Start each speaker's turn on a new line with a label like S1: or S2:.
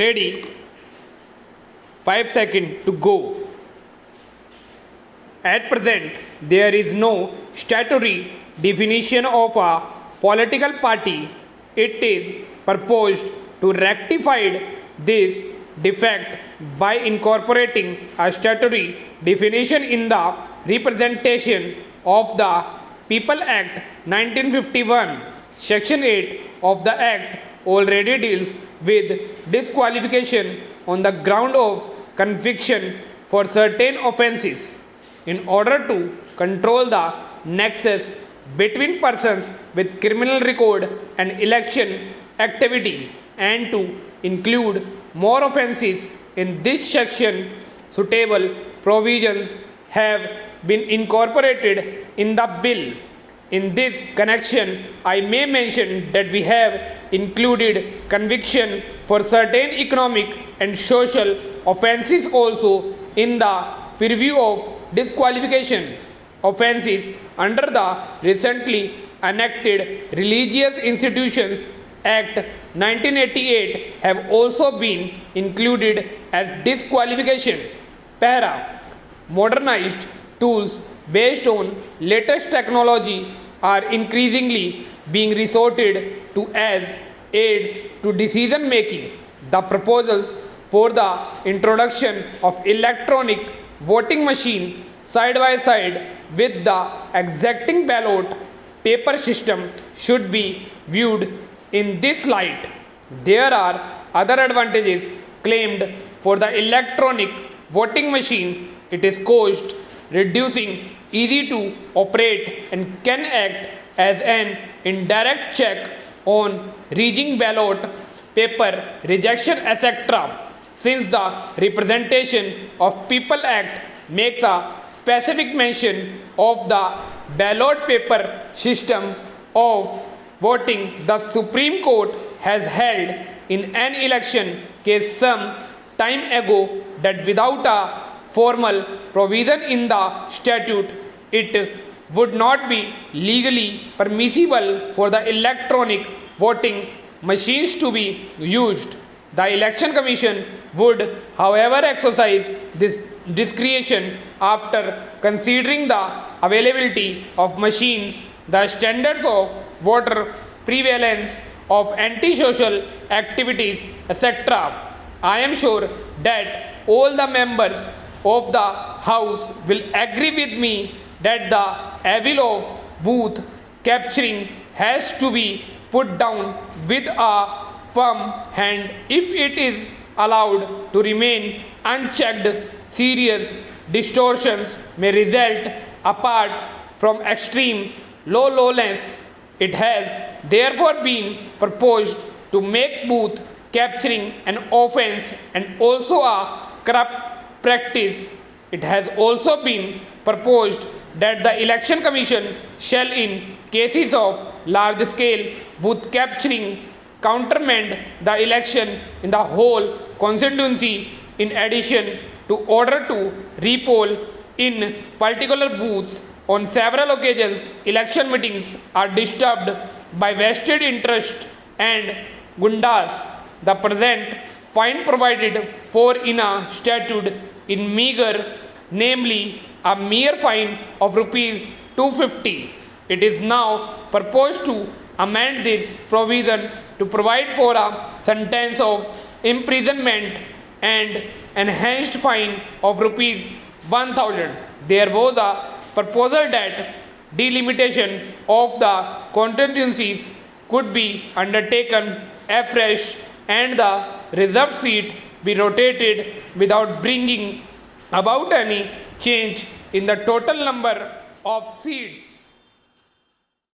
S1: Ready? 5 seconds to go. At present, there is no statutory definition of a political party. It is proposed to rectify this defect by incorporating a statutory definition in the Representation of the People Act 1951. Section 8 of the Act already deals with disqualification on the ground of conviction for certain offences. In order to control the nexus between persons with criminal record and election activity and to include more offences in this section, suitable provisions have been incorporated in the bill. In this connection, I may mention that we have included conviction for certain economic and social offences also in the purview of disqualification. Offences under the recently enacted Religious Institutions Act 1988 have also been included as disqualification. Para. Modernized tools based on latest technology are increasingly being resorted to as aids to decision making. The proposals for the introduction of electronic voting machine side by side with the exacting ballot paper system should be viewed in this light. There are other advantages claimed for the electronic voting machine. It is cost reducing, easy to operate, and can act as an indirect check on reaching ballot paper rejection, etc. Since the Representation of People Act makes a specific mention of the ballot paper system of voting, the Supreme Court has held in an election case some time ago that without a formal provision in the statute, it would not be legally permissible for the electronic voting machines to be used. The Election Commission would, however, exercise this discretion after considering the availability of machines, the standards of voter prevalence of antisocial activities, etc. I am sure that all the members of the House will agree with me that the evil of booth capturing has to be put down with a firm hand if it is allowed to remain unchecked. Serious distortions may result apart from extreme lawlessness. It has therefore been proposed to make booth capturing an offence and also a corrupt practice. It has also been proposed that the Election Commission shall, in cases of large scale booth capturing, countermand the election in the whole constituency. In addition to order to repoll in particular booths, on several occasions election meetings are disturbed by vested interest and gundas. The present fine provided for in a statute in meagre, namely a mere fine of rupees 250. It is now proposed to amend this provision to provide for a sentence of imprisonment and enhanced fine of rupees 1000. There was a proposal that delimitation of the constituencies could be undertaken afresh and the reserved seat be rotated without bringing about any change in the total number of seats.